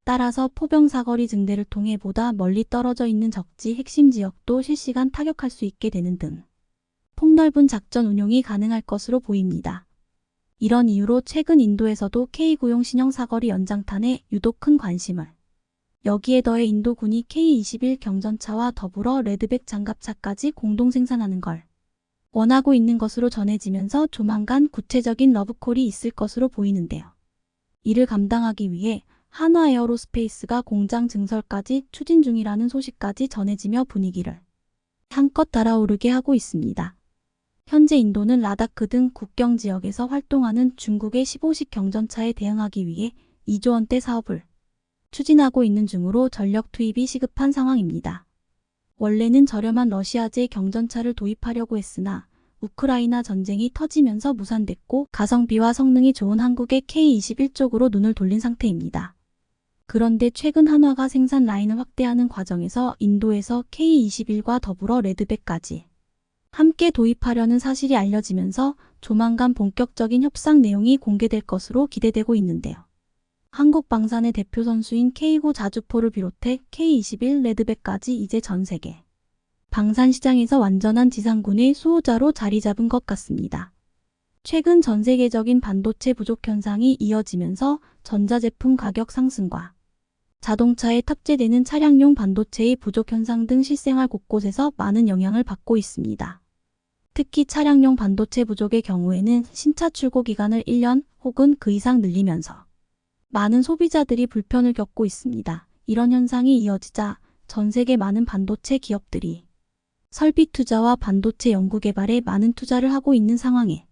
따라서 포병 사거리 증대를 통해 보다 멀리 떨어져 있는 적지 핵심 지역도 실시간 타격할 수 있게 되는 등 폭넓은 작전 운용이 가능할 것으로 보입니다. 이런 이유로 최근 인도에서도 K9용 신형 사거리 연장탄에 유독 큰 관심을, 여기에 더해 인도군이 K-21 경전차와 더불어 레드백 장갑차까지 공동 생산하는 걸 원하고 있는 것으로 전해지면서 조만간 구체적인 러브콜이 있을 것으로 보이는데요. 이를 감당하기 위해 한화 에어로스페이스가 공장 증설까지 추진 중이라는 소식까지 전해지며 분위기를 한껏 달아오르게 하고 있습니다. 현재 인도는 라다크 등 국경 지역에서 활동하는 중국의 15식 경전차에 대응하기 위해 2조 원대 사업을 추진하고 있는 중으로 전력 투입이 시급한 상황입니다. 원래는 저렴한 러시아제 경전차를 도입하려고 했으나 우크라이나 전쟁이 터지면서 무산됐고 가성비와 성능이 좋은 한국의 K-21 쪽으로 눈을 돌린 상태입니다. 그런데 최근 한화가 생산 라인을 확대하는 과정에서 인도에서 K-21과 더불어 레드백까지 함께 도입하려는 사실이 알려지면서 조만간 본격적인 협상 내용이 공개될 것으로 기대되고 있는데요. 한국 방산의 대표 선수인 K9 자주포를 비롯해 K-21 레드백까지 이제 전 세계 방산 시장에서 완전한 지상군의 수호자로 자리 잡은 것 같습니다. 최근 전 세계적인 반도체 부족 현상이 이어지면서 전자제품 가격 상승과 자동차에 탑재되는 차량용 반도체의 부족 현상 등 실생활 곳곳에서 많은 영향을 받고 있습니다. 특히 차량용 반도체 부족의 경우에는 신차 출고 기간을 1년 혹은 그 이상 늘리면서 많은 소비자들이 불편을 겪고 있습니다. 이런 현상이 이어지자 전 세계 많은 반도체 기업들이 설비 투자와 반도체 연구 개발에 많은 투자를 하고 있는 상황에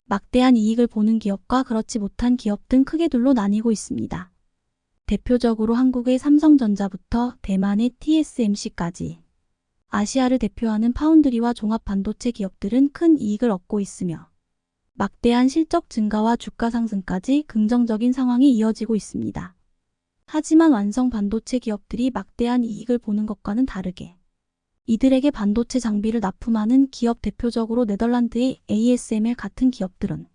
막대한 이익을 보는 기업과 그렇지 못한 기업 등 크게 둘로 나뉘고 있습니다. 대표적으로 한국의 삼성전자부터 대만의 TSMC까지 아시아를 대표하는 파운드리와 종합 반도체 기업들은 큰 이익을 얻고 있으며 막대한 실적 증가와 주가 상승까지 긍정적인 상황이 이어지고 있습니다. 하지만 완성 반도체 기업들이 막대한 이익을 보는 것과는 다르게 이들에게 반도체 장비를 납품하는 기업, 대표적으로 네덜란드의 ASML 같은 기업들은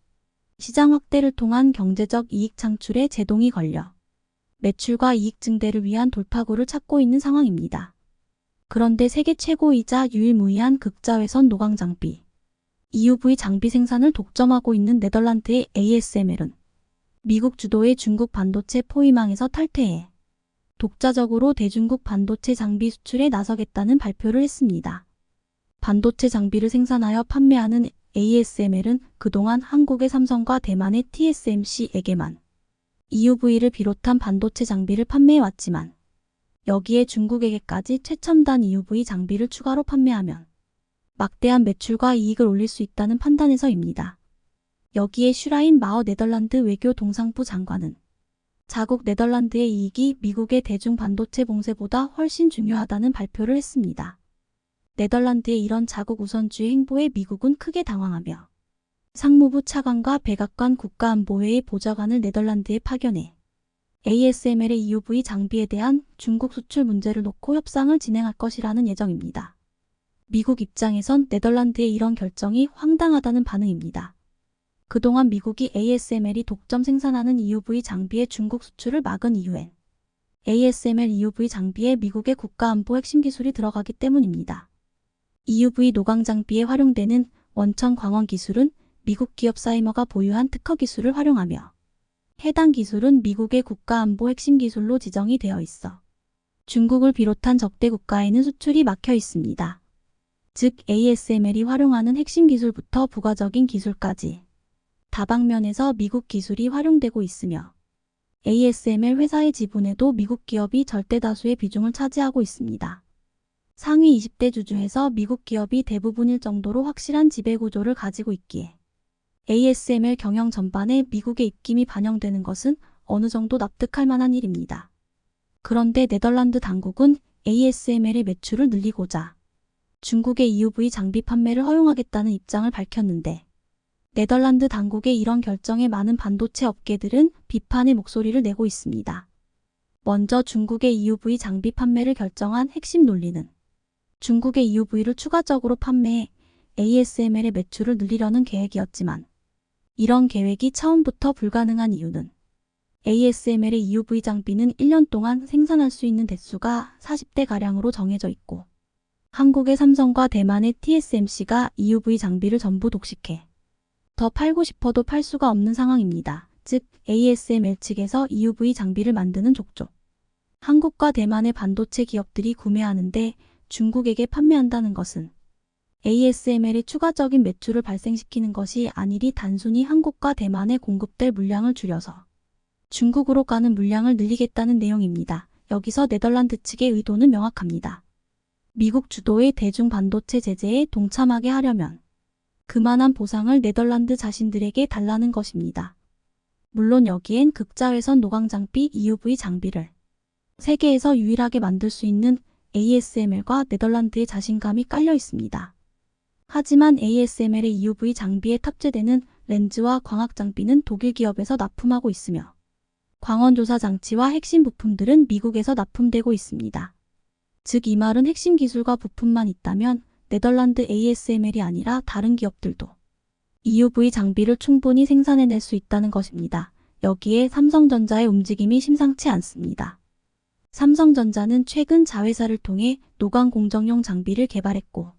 시장 확대를 통한 경제적 이익 창출에 제동이 걸려 매출과 이익 증대를 위한 돌파구를 찾고 있는 상황입니다. 그런데 세계 최고이자 유일무이한 극자외선 노광 장비 EUV 장비 생산을 독점하고 있는 네덜란드의 ASML은 미국 주도의 중국 반도체 포위망에서 탈퇴해 독자적으로 대중국 반도체 장비 수출에 나서겠다는 발표를 했습니다. 반도체 장비를 생산하여 판매하는 ASML은 그동안 한국의 삼성과 대만의 TSMC에게만 EUV를 비롯한 반도체 장비를 판매해왔지만 여기에 중국에게까지 최첨단 EUV 장비를 추가로 판매하면 막대한 매출과 이익을 올릴 수 있다는 판단에서입니다. 여기에 슈라인 마어 네덜란드 외교 동상부 장관은 자국 네덜란드의 이익이 미국의 대중 반도체 봉쇄보다 훨씬 중요하다는 발표를 했습니다. 네덜란드의 이런 자국 우선주의 행보에 미국은 크게 당황하며 상무부 차관과 백악관 국가안보회의 보좌관을 네덜란드에 파견해 ASML의 EUV 장비에 대한 중국 수출 문제를 놓고 협상을 진행할 것이라는 예정입니다. 미국 입장에선 네덜란드의 이런 결정이 황당하다는 반응입니다. 그동안 미국이 ASML이 독점 생산하는 EUV 장비의 중국 수출을 막은 이유엔 ASML EUV 장비에 미국의 국가안보 핵심 기술이 들어가기 때문입니다. EUV 노광 장비에 활용되는 원천 광원 기술은 미국 기업 사이머가 보유한 특허 기술을 활용하며 해당 기술은 미국의 국가안보 핵심 기술로 지정이 되어 있어 중국을 비롯한 적대 국가에는 수출이 막혀 있습니다. 즉 ASML이 활용하는 핵심 기술부터 부가적인 기술까지 다방면에서 미국 기술이 활용되고 있으며 ASML 회사의 지분에도 미국 기업이 절대다수의 비중을 차지하고 있습니다. 상위 20대 주주에서 미국 기업이 대부분일 정도로 확실한 지배구조를 가지고 있기에 ASML 경영 전반에 미국의 입김이 반영되는 것은 어느 정도 납득할 만한 일입니다. 그런데 네덜란드 당국은 ASML의 매출을 늘리고자 중국의 EUV 장비 판매를 허용하겠다는 입장을 밝혔는데 네덜란드 당국의 이런 결정에 많은 반도체 업계들은 비판의 목소리를 내고 있습니다. 먼저 중국의 EUV 장비 판매를 결정한 핵심 논리는 중국의 EUV를 추가적으로 판매해 ASML의 매출을 늘리려는 계획이었지만 이런 계획이 처음부터 불가능한 이유는 ASML의 EUV 장비는 1년 동안 생산할 수 있는 대수가 40대가량으로 정해져 있고 한국의 삼성과 대만의 TSMC가 EUV 장비를 전부 독식해 더 팔고 싶어도 팔 수가 없는 상황입니다. 즉 ASML 측에서 EUV 장비를 만드는 족족 한국과 대만의 반도체 기업들이 구매하는데 중국에게 판매한다는 것은 ASML의 추가적인 매출을 발생시키는 것이 아니리 단순히 한국과 대만에 공급될 물량을 줄여서 중국으로 가는 물량을 늘리겠다는 내용입니다. 여기서 네덜란드 측의 의도는 명확합니다. 미국 주도의 대중 반도체 제재에 동참하게 하려면 그만한 보상을 네덜란드 자신들에게 달라는 것입니다. 물론 여기엔 극자외선 노광 장비 EUV 장비를 세계에서 유일하게 만들 수 있는 ASML과 네덜란드의 자신감이 깔려 있습니다. 하지만 ASML의 EUV 장비에 탑재되는 렌즈와 광학 장비는 독일 기업에서 납품하고 있으며 광원 조사 장치와 핵심 부품들은 미국에서 납품되고 있습니다. 즉 이 말은 핵심 기술과 부품만 있다면 네덜란드 ASML이 아니라 다른 기업들도 EUV 장비를 충분히 생산해낼 수 있다는 것입니다. 여기에 삼성전자의 움직임이 심상치 않습니다. 삼성전자는 최근 자회사를 통해 노광 공정용 장비를 개발했고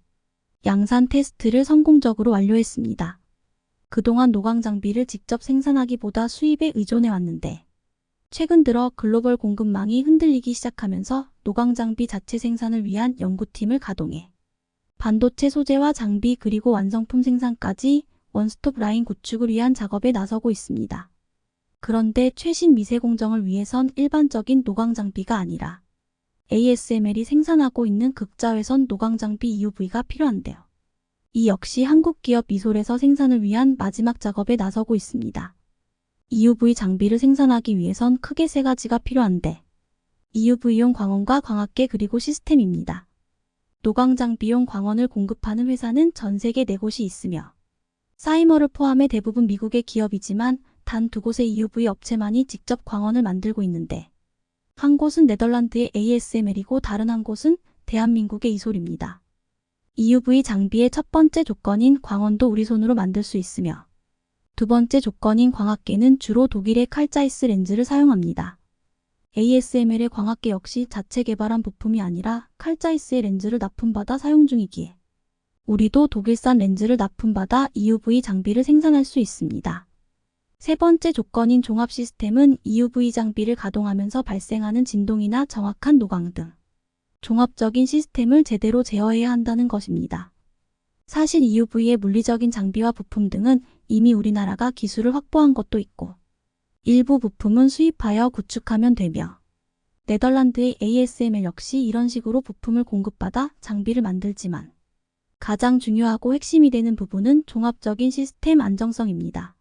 양산 테스트를 성공적으로 완료했습니다. 그동안 노광 장비를 직접 생산하기보다 수입에 의존해왔는데 최근 들어 글로벌 공급망이 흔들리기 시작하면서 노광 장비 자체 생산을 위한 연구팀을 가동해 반도체 소재와 장비 그리고 완성품 생산까지 원스톱 라인 구축을 위한 작업에 나서고 있습니다. 그런데 최신 미세 공정을 위해선 일반적인 노광 장비가 아니라 ASML이 생산하고 있는 극자외선 노광 장비 EUV가 필요한데요. 이 역시 한국 기업 이솔에서 생산을 위한 마지막 작업에 나서고 있습니다. EUV 장비를 생산하기 위해선 크게 세 가지가 필요한데 EUV용 광원과 광학계 그리고 시스템입니다. 노광 장비용 광원을 공급하는 회사는 전 세계 4곳이 있으며 사이머를 포함해 대부분 미국의 기업이지만 단 2곳의 EUV 업체만이 직접 광원을 만들고 있는데 한 곳은 네덜란드의 ASML이고 다른 한 곳은 대한민국의 이솔입니다. EUV 장비의 첫 번째 조건인 광원도 우리 손으로 만들 수 있으며 두 번째 조건인 광학계는 주로 독일의 칼자이스 렌즈를 사용합니다. ASML의 광학계 역시 자체 개발한 부품이 아니라 칼자이스의 렌즈를 납품받아 사용 중이기에 우리도 독일산 렌즈를 납품받아 EUV 장비를 생산할 수 있습니다. 세 번째 조건인 종합 시스템은 EUV 장비를 가동하면서 발생하는 진동이나 정확한 노광 등 종합적인 시스템을 제대로 제어해야 한다는 것입니다. 사실 EUV의 물리적인 장비와 부품 등은 이미 우리나라가 기술을 확보한 것도 있고 일부 부품은 수입하여 구축하면 되며 네덜란드의 ASML 역시 이런 식으로 부품을 공급받아 장비를 만들지만 가장 중요하고 핵심이 되는 부분은 종합적인 시스템 안정성입니다.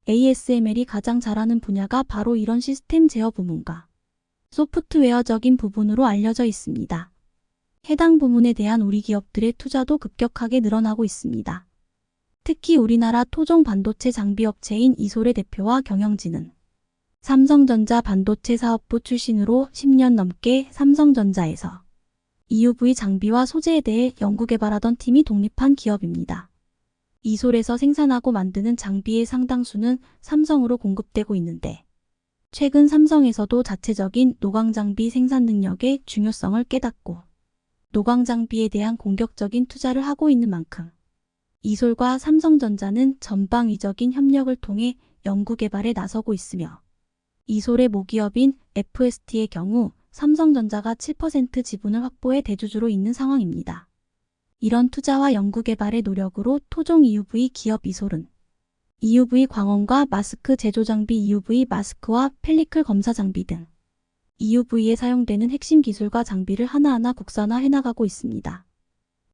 ASML이 가장 잘하는 분야가 바로 이런 시스템 제어 부문과 소프트웨어적인 부분으로 알려져 있습니다. 해당 부문에 대한 우리 기업들의 투자도 급격하게 늘어나고 있습니다. 특히 우리나라 토종 반도체 장비업체인 이솔의 대표와 경영진은 삼성전자 반도체 사업부 출신으로 10년 넘게 삼성전자에서 EUV 장비와 소재에 대해 연구개발하던 팀이 독립한 기업입니다. 이솔에서 생산하고 만드는 장비의 상당수는 삼성으로 공급되고 있는데 최근 삼성에서도 자체적인 노광 장비 생산 능력의 중요성을 깨닫고 노광 장비에 대한 공격적인 투자를 하고 있는 만큼 이솔과 삼성전자는 전방위적인 협력을 통해 연구개발에 나서고 있으며 이솔의 모기업인 FST의 경우 삼성전자가 7% 지분을 확보해 대주주로 있는 상황입니다. 이런 투자와 연구개발의 노력으로 토종 EUV 기업 이솔은 EUV 광원과 마스크 제조 장비 EUV 마스크와 펠리클 검사 장비 등 EUV에 사용되는 핵심 기술과 장비를 하나하나 국산화해 나가고 있습니다.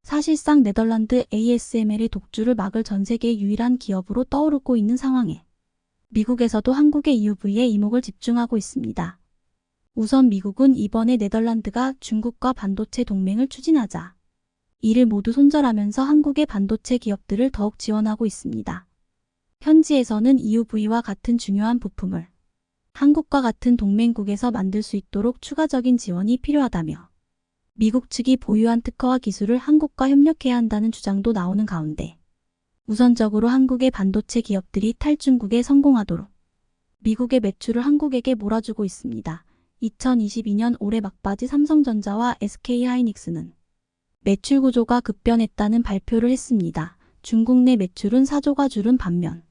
사실상 네덜란드 ASML의 독주를 막을 전 세계 유일한 기업으로 떠오르고 있는 상황에 미국에서도 한국의 EUV에 이목을 집중하고 있습니다. 우선 미국은 이번에 네덜란드가 중국과 반도체 동맹을 추진하자 이를 모두 손절하면서 한국의 반도체 기업들을 더욱 지원하고 있습니다. 현지에서는 EUV와 같은 중요한 부품을 한국과 같은 동맹국에서 만들 수 있도록 추가적인 지원이 필요하다며 미국 측이 보유한 특허와 기술을 한국과 협력해야 한다는 주장도 나오는 가운데 우선적으로 한국의 반도체 기업들이 탈중국에 성공하도록 미국의 매출을 한국에게 몰아주고 있습니다. 2022년 올해 막바지 삼성전자와 SK하이닉스는 매출 구조가 급변했다는 발표를 했습니다. 중국 내 매출은 4조가 줄은 반면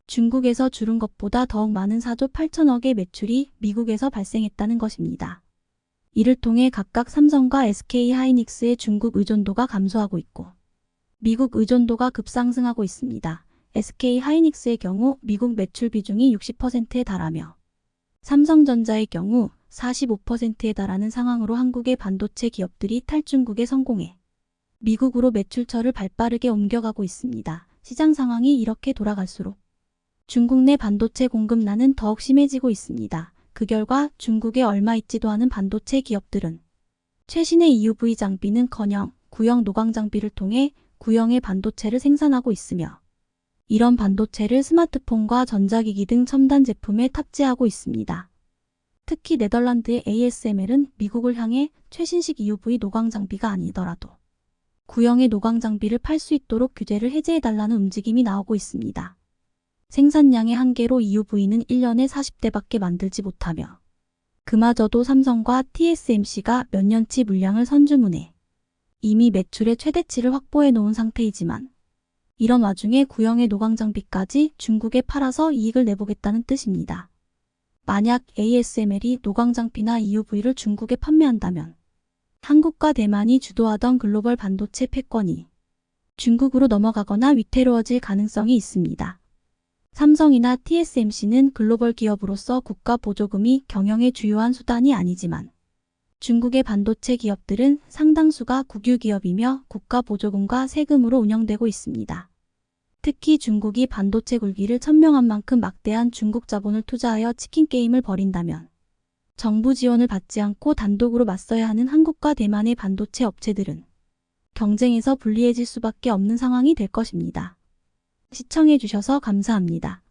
중국에서 줄은 것보다 더욱 많은 4조 8천억의 매출이 미국에서 발생했다는 것입니다. 이를 통해 각각 삼성과 SK하이닉스의 중국 의존도가 감소하고 있고 미국 의존도가 급상승하고 있습니다. SK하이닉스의 경우 미국 매출 비중이 60%에 달하며 삼성전자의 경우 45%에 달하는 상황으로 한국의 반도체 기업들이 탈중국에 성공해 미국으로 매출처를 발빠르게 옮겨가고 있습니다. 시장 상황이 이렇게 돌아갈수록 중국 내 반도체 공급난은 더욱 심해지고 있습니다. 그 결과 중국에 얼마 있지도 않은 반도체 기업들은 최신의 EUV 장비는커녕 구형 노광 장비를 통해 구형의 반도체를 생산하고 있으며 이런 반도체를 스마트폰과 전자기기 등 첨단 제품에 탑재하고 있습니다. 특히 네덜란드의 ASML은 미국을 향해 최신식 EUV 노광 장비가 아니더라도 구형의 노광 장비를 팔 수 있도록 규제를 해제해달라는 움직임이 나오고 있습니다. 생산량의 한계로 EUV는 1년에 40대밖에 만들지 못하며 그마저도 삼성과 TSMC가 몇 년치 물량을 선주문해 이미 매출의 최대치를 확보해 놓은 상태이지만 이런 와중에 구형의 노광 장비까지 중국에 팔아서 이익을 내보겠다는 뜻입니다. 만약 ASML이 노광 장비나 EUV를 중국에 판매한다면 한국과 대만이 주도하던 글로벌 반도체 패권이 중국으로 넘어가거나 위태로워질 가능성이 있습니다. 삼성이나 TSMC는 글로벌 기업으로서 국가 보조금이 경영의 주요한 수단이 아니지만 중국의 반도체 기업들은 상당수가 국유 기업이며 국가 보조금과 세금으로 운영되고 있습니다. 특히 중국이 반도체 굴기를 천명한 만큼 막대한 중국 자본을 투자하여 치킨 게임을 벌인다면 정부 지원을 받지 않고 단독으로 맞서야 하는 한국과 대만의 반도체 업체들은 경쟁에서 불리해질 수밖에 없는 상황이 될 것입니다. 시청해 주셔서 감사합니다.